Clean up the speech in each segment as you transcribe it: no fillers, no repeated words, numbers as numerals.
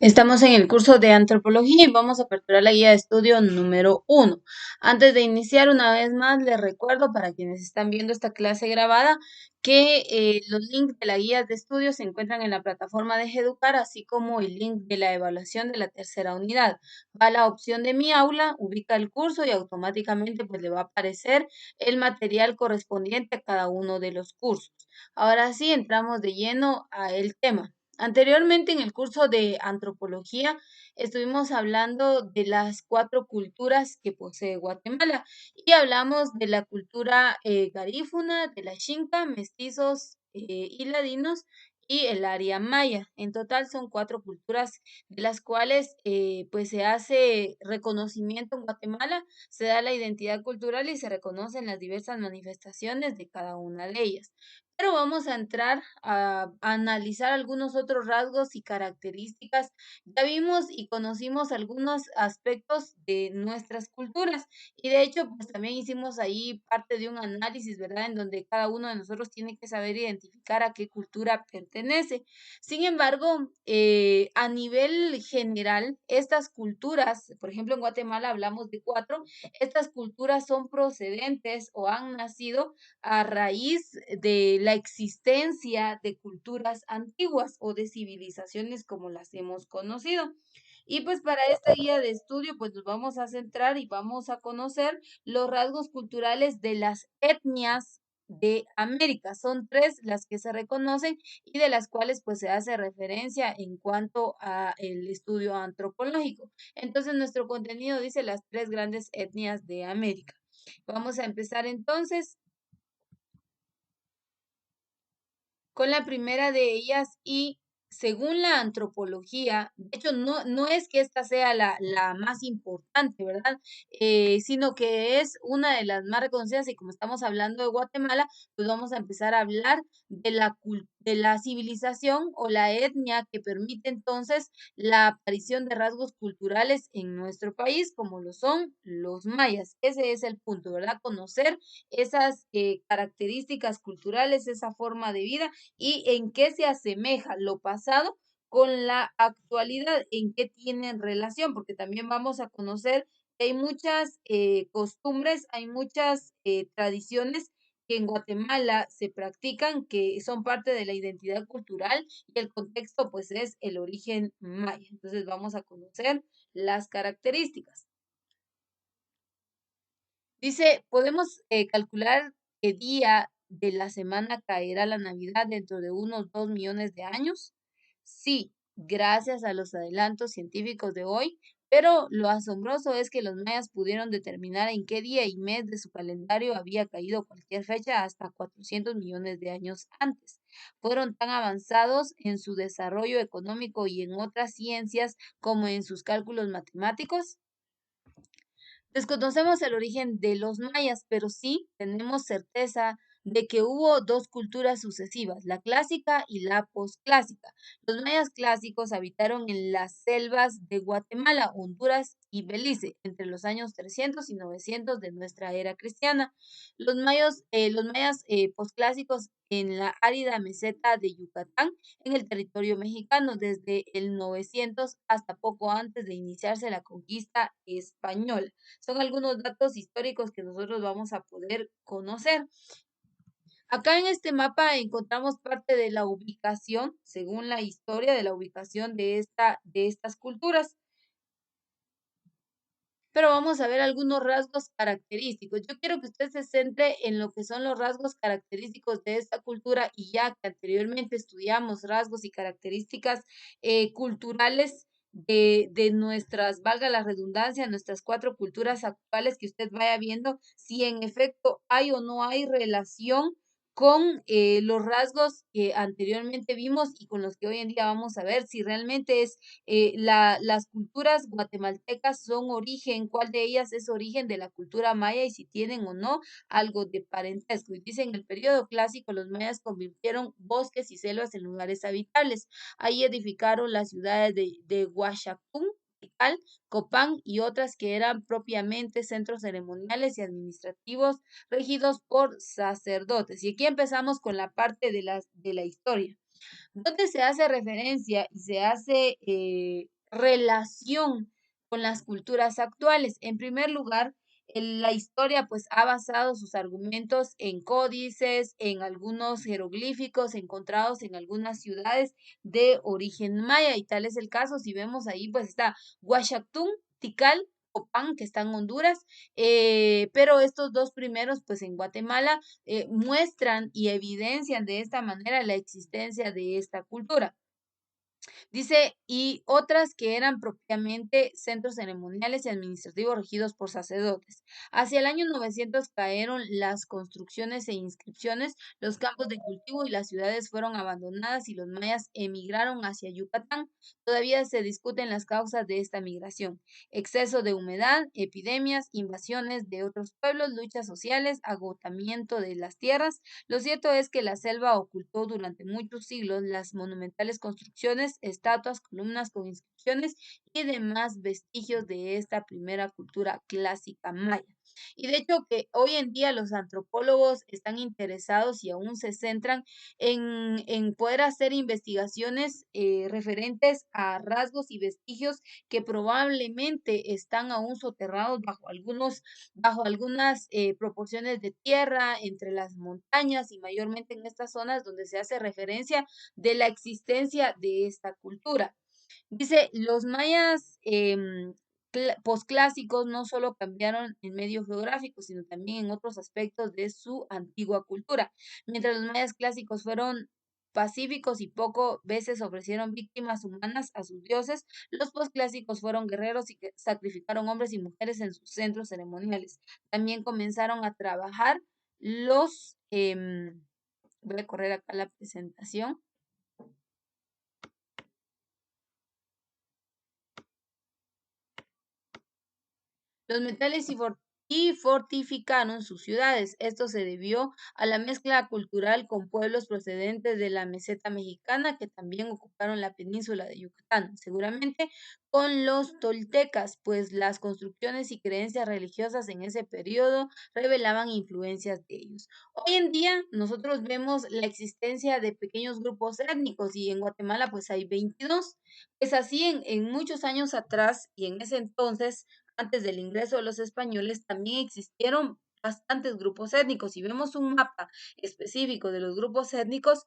Estamos en el curso de antropología y vamos a aperturar la guía de estudio número 1. Antes de iniciar, una vez más, les recuerdo para quienes están viendo esta clase grabada que los links de la guía de estudio se encuentran en la plataforma de Educar, así como el link de la evaluación de la tercera unidad. Va a la opción de mi aula, ubica el curso y automáticamente pues le va a aparecer el material correspondiente a cada uno de los cursos. Ahora sí, entramos de lleno a el tema. Anteriormente en el curso de antropología estuvimos hablando de las 4 culturas que posee Guatemala y hablamos de la cultura garífuna, de la xinca, mestizos y ladinos y el área maya. En total son 4 culturas de las cuales pues se hace reconocimiento en Guatemala, se da la identidad cultural y se reconocen las diversas manifestaciones de cada una de ellas. Pero vamos a entrar a analizar algunos otros rasgos y características. Ya vimos y conocimos algunos aspectos de nuestras culturas y de hecho pues también hicimos ahí parte de un análisis, ¿verdad? En donde cada uno de nosotros tiene que saber identificar a qué cultura pertenece. Sin embargo, a nivel general, estas culturas, por ejemplo en Guatemala hablamos de 4, estas culturas son procedentes o han nacido a raíz de la existencia de culturas antiguas o de civilizaciones como las hemos conocido. Y pues para esta guía de estudio, pues nos vamos a centrar y vamos a conocer los rasgos culturales de las etnias de América. Son 3 las que se reconocen y de las cuales pues se hace referencia en cuanto a el estudio antropológico. Entonces nuestro contenido dice las 3 grandes etnias de América. Vamos a empezar entonces con la primera de ellas y según la antropología, de hecho no es que esta sea la más importante, ¿verdad? Sino que es una de las más reconocidas y como estamos hablando de Guatemala, pues vamos a empezar a hablar de la civilización o la etnia que permite entonces la aparición de rasgos culturales en nuestro país, como lo son los mayas. Ese es el punto, ¿verdad? Conocer esas características culturales, esa forma de vida y en qué se asemeja lo pasado con la actualidad, en qué tienen relación, porque también vamos a conocer que hay muchas costumbres, hay muchas tradiciones que en Guatemala se practican, que son parte de la identidad cultural y el contexto pues es el origen maya. Entonces vamos a conocer las características. Dice, ¿podemos calcular qué día de la semana caerá la Navidad dentro de unos 2 millones de años? Sí, gracias a los adelantos científicos de hoy, pero lo asombroso es que los mayas pudieron determinar en qué día y mes de su calendario había caído cualquier fecha hasta 400 millones de años antes. Fueron tan avanzados en su desarrollo económico y en otras ciencias como en sus cálculos matemáticos. Desconocemos el origen de los mayas, pero sí tenemos certeza de que hubo 2 culturas sucesivas, la clásica y la posclásica. Los mayas clásicos habitaron en las selvas de Guatemala, Honduras y Belice entre los años 300 y 900 de nuestra era cristiana. Los mayas posclásicos en la árida meseta de Yucatán, en el territorio mexicano, desde el 900 hasta poco antes de iniciarse la conquista española. Son algunos datos históricos que nosotros vamos a poder conocer. Acá en este mapa encontramos parte de la ubicación, según la historia de la ubicación de estas culturas. Pero vamos a ver algunos rasgos característicos. Yo quiero que usted se centre en lo que son los rasgos característicos de esta cultura y ya que anteriormente estudiamos rasgos y características culturales de nuestras, valga la redundancia, nuestras 4 culturas actuales, que usted vaya viendo si en efecto hay o no hay relación con los rasgos que anteriormente vimos y con los que hoy en día vamos a ver si realmente es las culturas guatemaltecas son origen, cuál de ellas es origen de la cultura maya y si tienen o no algo de parentesco. Y dice, en el periodo clásico los mayas convirtieron bosques y selvas en lugares habitables. Ahí edificaron las ciudades de Huachacún, Tikal, Copán y otras que eran propiamente centros ceremoniales y administrativos regidos por sacerdotes. Y aquí empezamos con la parte de la historia. donde se hace referencia y se hace relación con las culturas actuales. En primer lugar, la historia pues ha basado sus argumentos en códices, en algunos jeroglíficos encontrados en algunas ciudades de origen maya, y tal es el caso. Si vemos ahí pues está Huachactún, Tikal, Copán, que está en Honduras, pero estos dos primeros pues en Guatemala muestran y evidencian de esta manera la existencia de esta cultura. Dice, y otras que eran propiamente centros ceremoniales y administrativos regidos por sacerdotes. Hacia el año 900 cayeron las construcciones e inscripciones, los campos de cultivo y las ciudades fueron abandonadas y los mayas emigraron hacia Yucatán. Todavía se discuten las causas de esta migración: exceso de humedad, epidemias, invasiones de otros pueblos, luchas sociales, agotamiento de las tierras. Lo cierto es que la selva ocultó durante muchos siglos las monumentales construcciones, estatuas, columnas con inscripciones y demás vestigios de esta primera cultura clásica maya. Y de hecho que hoy en día los antropólogos están interesados y aún se centran en poder hacer investigaciones referentes a rasgos y vestigios que probablemente están aún soterrados bajo algunas proporciones de tierra entre las montañas, y mayormente en estas zonas donde se hace referencia de la existencia de esta cultura. Dice, los mayas posclásicos no solo cambiaron el medio geográfico, sino también en otros aspectos de su antigua cultura. Mientras los mayas clásicos fueron pacíficos y poco veces ofrecieron víctimas humanas a sus dioses, los posclásicos fueron guerreros y que sacrificaron hombres y mujeres en sus centros ceremoniales. También comenzaron a trabajar los, voy a correr acá la presentación. Los metales y fortificaron sus ciudades. Esto se debió a la mezcla cultural con pueblos procedentes de la meseta mexicana que también ocuparon la península de Yucatán, seguramente con los toltecas, pues las construcciones y creencias religiosas en ese periodo revelaban influencias de ellos. Hoy en día nosotros vemos la existencia de pequeños grupos étnicos, y en Guatemala pues hay 22. Es así en muchos años atrás y en ese entonces, antes del ingreso de los españoles, también existieron bastantes grupos étnicos. Si vemos un mapa específico de los grupos étnicos,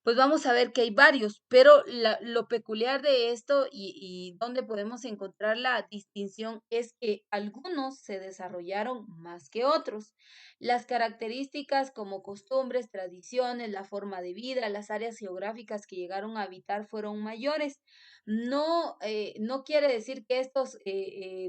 pues vamos a ver que hay varios, pero lo peculiar de esto y donde podemos encontrar la distinción es que algunos se desarrollaron más que otros. Las características como costumbres, tradiciones, la forma de vida, las áreas geográficas que llegaron a habitar fueron mayores. No quiere decir que estos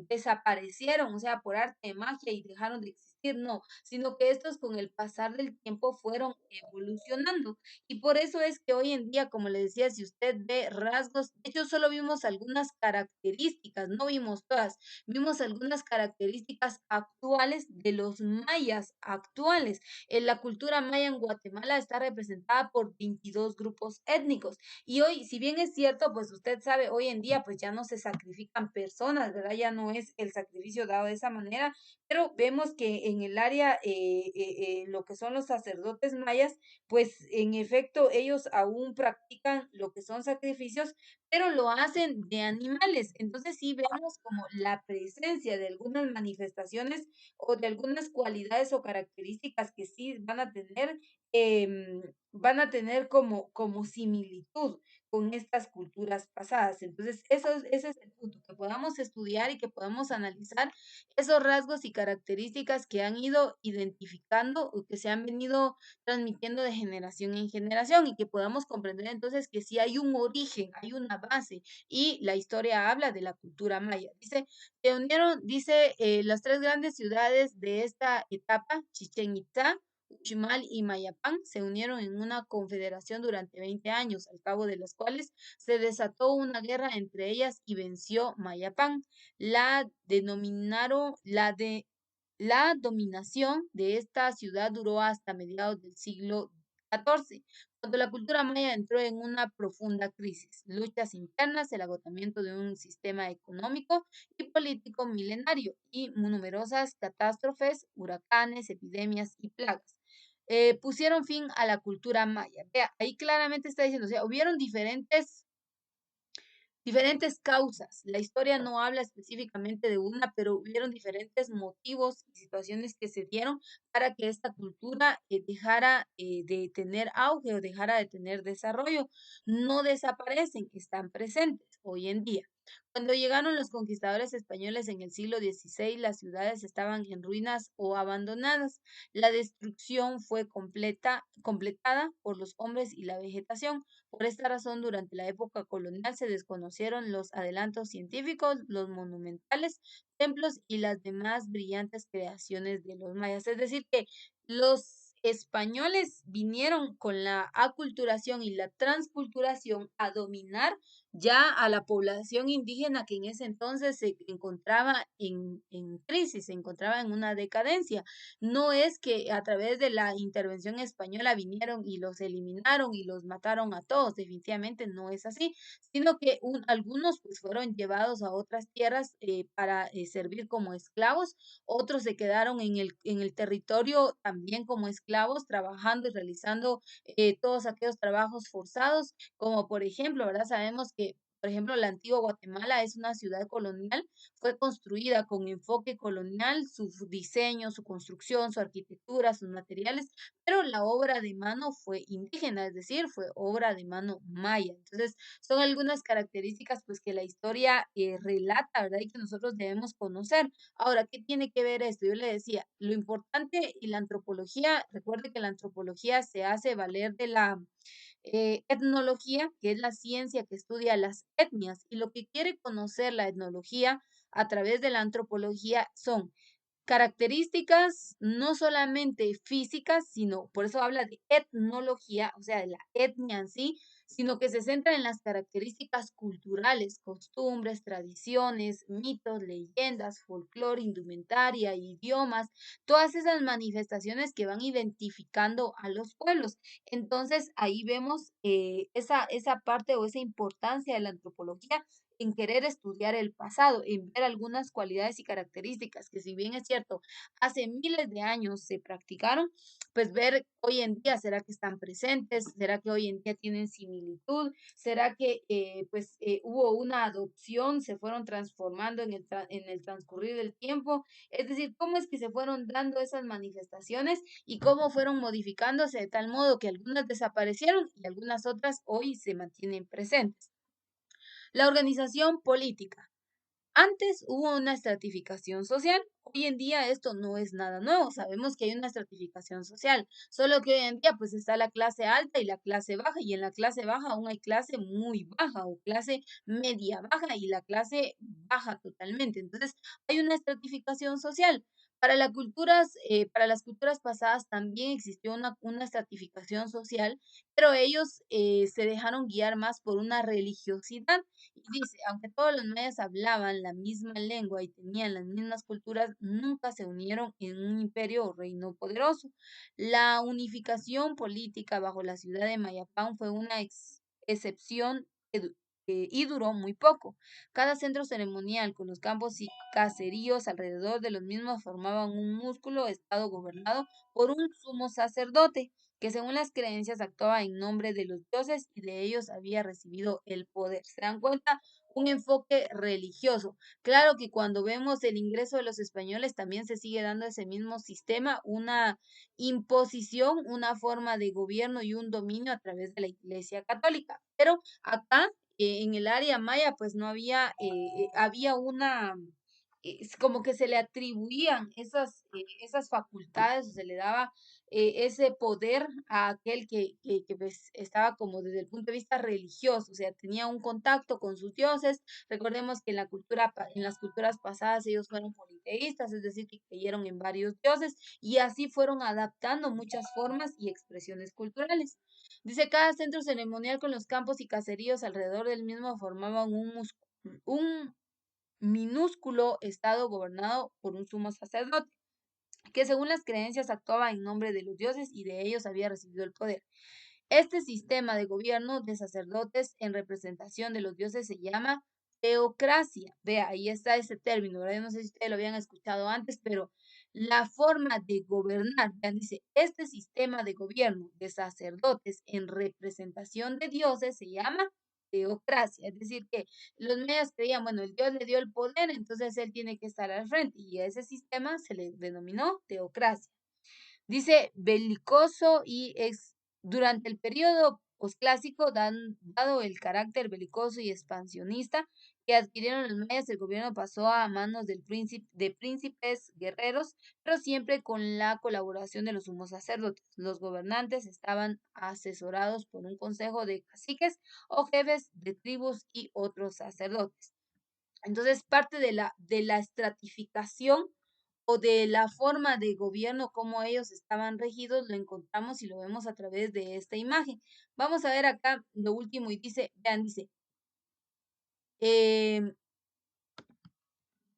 desaparecieron, o sea, por arte de magia y dejaron de existir, no, sino que estos con el pasar del tiempo fueron evolucionando. Y por eso es que hoy en día, como le decía, si usted ve rasgos, de hecho solo vimos algunas características, no vimos todas, vimos algunas características actuales de los mayas actuales. En la cultura maya en Guatemala está representada por 22 grupos étnicos. Y hoy, si bien es cierto, pues usted sabe, hoy en día pues ya no se sacrifican personas, ¿verdad? Ya no es el sacrificio dado de esa manera, pero vemos que en el área, lo que son los sacerdotes mayas, pues en efecto ellos aún practican lo que son sacrificios, pero lo hacen de animales. Entonces sí vemos como la presencia de algunas manifestaciones o de algunas cualidades o características que sí van a tener como similitud con estas culturas pasadas. Entonces, ese es el punto, que podamos estudiar y que podamos analizar esos rasgos y características que han ido identificando o que se han venido transmitiendo de generación en generación, y que podamos comprender entonces que sí hay un origen, hay una base, y la historia habla de la cultura maya. Dice, las tres grandes ciudades de esta etapa, Chichén Itzá, Uximal y Mayapán, se unieron en una confederación durante 20 años, al cabo de los cuales se desató una guerra entre ellas y venció Mayapán. La dominación de esta ciudad duró hasta mediados del siglo XIV, cuando la cultura maya entró en una profunda crisis, luchas internas, el agotamiento de un sistema económico y político milenario y numerosas catástrofes, huracanes, epidemias y plagas. pusieron fin a la cultura maya. Vea, ahí claramente está diciendo, o sea, hubieron diferentes causas. La historia no habla específicamente de una, pero hubieron diferentes motivos y situaciones que se dieron para que esta cultura dejara de tener auge o dejara de tener desarrollo. No desaparecen, están presentes hoy en día. Cuando llegaron los conquistadores españoles en el siglo XVI, las ciudades estaban en ruinas o abandonadas. La destrucción fue completada por los hombres y la vegetación. Por esta razón, durante la época colonial se desconocieron los adelantos científicos, los monumentales templos y las demás brillantes creaciones de los mayas. Es decir, que los españoles vinieron con la aculturación y la transculturación a dominar ya a la población indígena que en ese entonces se encontraba en crisis, se encontraba en una decadencia. No es que a través de la intervención española vinieron y los eliminaron y los mataron a todos, definitivamente no es así, sino que algunos pues fueron llevados a otras tierras para servir como esclavos, otros se quedaron en el territorio también como esclavos, trabajando y realizando todos aquellos trabajos forzados, como por ejemplo, ¿verdad? Sabemos que por ejemplo, la antigua Guatemala es una ciudad colonial, fue construida con enfoque colonial, su diseño, su construcción, su arquitectura, sus materiales, pero la obra de mano fue indígena, es decir, fue obra de mano maya. Entonces, son algunas características pues que la historia relata, ¿verdad? Y que nosotros debemos conocer. Ahora, ¿qué tiene que ver esto? Yo le decía, lo importante y la antropología, recuerde que la antropología se hace valer de la etnología, que es la ciencia que estudia las etnias, y lo que quiere conocer la etnología a través de la antropología son características no solamente físicas, sino, por eso habla de etnología, o sea, de la etnia en sí, sino que se centra en las características culturales, costumbres, tradiciones, mitos, leyendas, folclore, indumentaria, idiomas, todas esas manifestaciones que van identificando a los pueblos. Entonces, ahí vemos esa parte o esa importancia de la antropología en querer estudiar el pasado, en ver algunas cualidades y características que si bien es cierto, hace miles de años se practicaron, pues ver hoy en día, ¿será que están presentes? ¿Será que hoy en día tienen similitud? ¿Será que hubo una adopción, se fueron transformando en el transcurrir del tiempo? Es decir, ¿cómo es que se fueron dando esas manifestaciones y cómo fueron modificándose de tal modo que algunas desaparecieron y algunas otras hoy se mantienen presentes? La organización política. Antes hubo una estratificación social, hoy en día esto no es nada nuevo, sabemos que hay una estratificación social, solo que hoy en día pues está la clase alta y la clase baja, y en la clase baja aún hay clase muy baja o clase media baja y la clase baja totalmente. Entonces hay una estratificación social. Para las culturas pasadas también existió una estratificación social, pero ellos se dejaron guiar más por una religiosidad. Y dice, aunque todos los mayas hablaban la misma lengua y tenían las mismas culturas, nunca se unieron en un imperio o reino poderoso. La unificación política bajo la ciudad de Mayapán fue una excepción y duró muy poco. Cada centro ceremonial con los campos y caseríos alrededor de los mismos formaban un músculo estado gobernado por un sumo sacerdote que según las creencias actuaba en nombre de los dioses y de ellos había recibido el poder. ¿Se dan cuenta? Un enfoque religioso. Claro que cuando vemos el ingreso de los españoles también se sigue dando ese mismo sistema, una imposición, una forma de gobierno y un dominio a través de la Iglesia Católica. Pero acá, en el área maya, pues no había, había una es como que se le atribuían esas facultades, o se le daba ese poder a aquel que pues, estaba como desde el punto de vista religioso, o sea, tenía un contacto con sus dioses. Recordemos que en la cultura, en las culturas pasadas ellos fueron politeístas, es decir, que creyeron en varios dioses y así fueron adaptando muchas formas y expresiones culturales. Dice, cada centro ceremonial con los campos y caseríos alrededor del mismo formaban un minúsculo estado gobernado por un sumo sacerdote, que según las creencias actuaba en nombre de los dioses y de ellos había recibido el poder. Este sistema de gobierno de sacerdotes en representación de los dioses se llama teocracia. Vea, ahí está ese término, ¿verdad? Yo no sé si ustedes lo habían escuchado antes, pero La forma de gobernar, vean, dice, este sistema de gobierno de sacerdotes en representación de dioses se llama teocracia, es decir, que los mayas creían, bueno, el Dios le dio el poder, entonces él tiene que estar al frente, y a ese sistema se le denominó teocracia. Dice belicoso y durante el periodo posclásico, dado el carácter belicoso y expansionista que adquirieron los mayas, el gobierno pasó a manos de príncipes guerreros, pero siempre con la colaboración de los sumos sacerdotes. Los gobernantes estaban asesorados por un consejo de caciques o jefes de tribus y otros sacerdotes. Entonces, parte de la estratificación o de la forma de gobierno, como ellos estaban regidos, lo encontramos y lo vemos a través de esta imagen. Vamos a ver acá lo último y dice, vean, dice, em,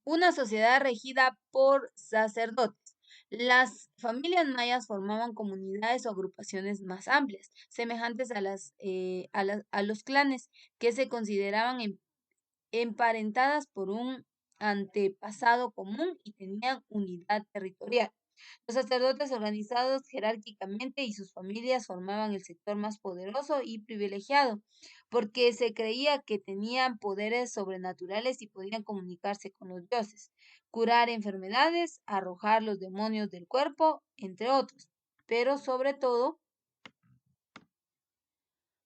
una sociedad regida por sacerdotes. Las familias mayas formaban comunidades o agrupaciones más amplias, semejantes a a los clanes, que se consideraban emparentadas por un antepasado común y tenían unidad territorial. Los sacerdotes organizados jerárquicamente y sus familias formaban el sector más poderoso y privilegiado, porque se creía que tenían poderes sobrenaturales y podían comunicarse con los dioses, curar enfermedades, arrojar los demonios del cuerpo, entre otros. Pero sobre todo,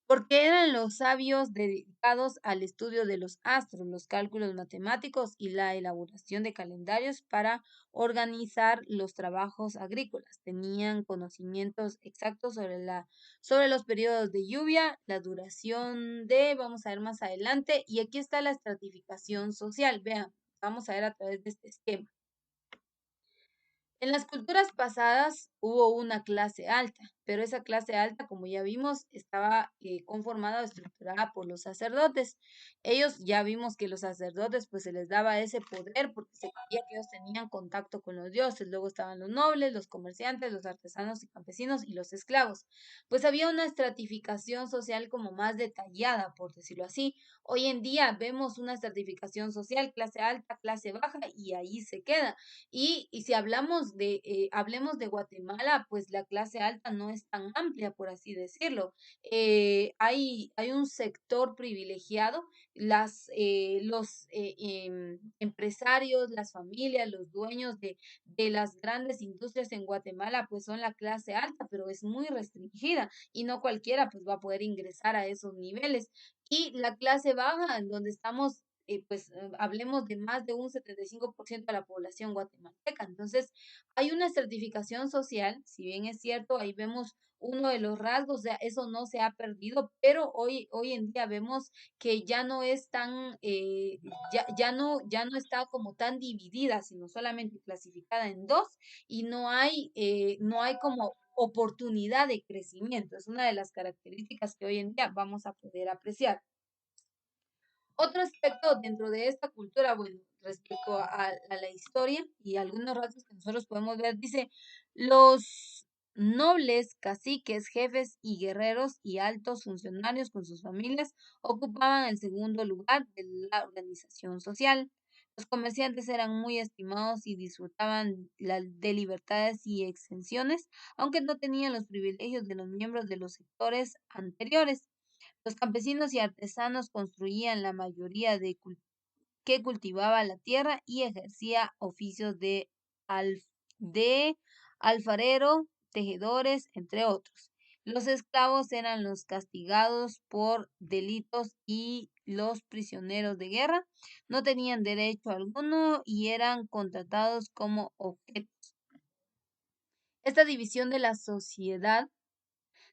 porque eran los sabios dedicados al estudio de los astros, los cálculos matemáticos y la elaboración de calendarios para organizar los trabajos agrícolas. Tenían conocimientos exactos sobre los periodos de lluvia, la duración vamos a ver más adelante, y aquí está la estratificación social. Vean, vamos a ver a través de este esquema. En las culturas pasadas hubo una clase alta, pero esa clase alta, como ya vimos, estaba conformada o estructurada por los sacerdotes. Ellos ya vimos que los sacerdotes pues se les daba ese poder porque se creía que ellos tenían contacto con los dioses. Luego estaban los nobles, los comerciantes, los artesanos y campesinos y los esclavos. Pues había una estratificación social como más detallada, por decirlo así. Hoy en día vemos una estratificación social, clase alta, clase baja, y ahí se queda. Y si hablemos de Guatemala, pues la clase alta no es tan amplia, por así decirlo. Hay un sector privilegiado, los empresarios, las familias, los dueños de las grandes industrias en Guatemala, pues son la clase alta, pero es muy restringida y no cualquiera pues va a poder ingresar a esos niveles. Y la clase baja, en donde estamos hablemos de más de un 75% de la población guatemalteca. Entonces, hay una estratificación social, si bien es cierto, ahí vemos uno de los rasgos, o sea, eso no se ha perdido, pero hoy en día vemos que ya no es tan, ya no está como tan dividida, sino solamente clasificada en dos, y no hay como oportunidad de crecimiento. Es una de las características que hoy en día vamos a poder apreciar. Otro aspecto dentro de esta cultura, bueno, respecto a la historia y algunos rasgos que nosotros podemos ver, dice, los nobles, caciques, jefes y guerreros y altos funcionarios con sus familias ocupaban el segundo lugar de la organización social. Los comerciantes eran muy estimados y disfrutaban de libertades y exenciones, aunque no tenían los privilegios de los miembros de los sectores anteriores. Los campesinos y artesanos construían la mayoría que cultivaba la tierra y ejercía oficios de alfarero, tejedores, entre otros. Los esclavos eran los castigados por delitos y los prisioneros de guerra no tenían derecho alguno y eran contratados como objetos. Esta división de la sociedad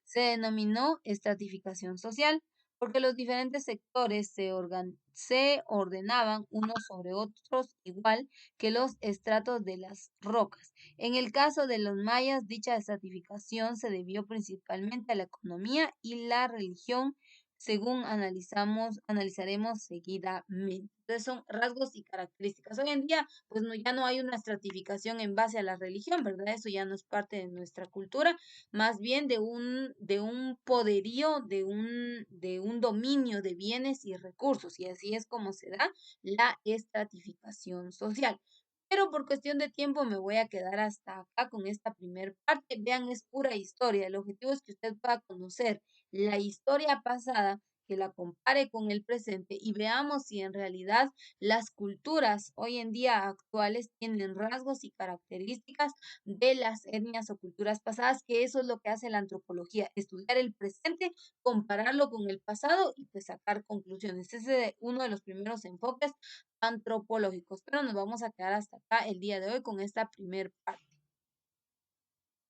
se denominó estratificación social porque los diferentes sectores se ordenaban unos sobre otros igual que los estratos de las rocas. En el caso de los mayas, dicha estratificación se debió principalmente a la economía y la religión, según analizaremos seguidamente. Entonces son rasgos y características. Hoy en día, pues no, ya no hay una estratificación en base a la religión, ¿verdad? Eso ya no es parte de nuestra cultura, más bien de un poderío, de un dominio de bienes y recursos, y así es como se da la estratificación social. pero por cuestión de tiempo me voy a quedar hasta acá con esta primer parte. Vean, es pura historia. El objetivo es que usted pueda conocer la historia pasada, que la compare con el presente y veamos si en realidad las culturas hoy en día actuales tienen rasgos y características de las etnias o culturas pasadas, que eso es lo que hace la antropología, estudiar el presente, compararlo con el pasado y pues sacar conclusiones. Ese es uno de los primeros enfoques antropológicos, pero nos vamos a quedar hasta acá el día de hoy con esta primer parte.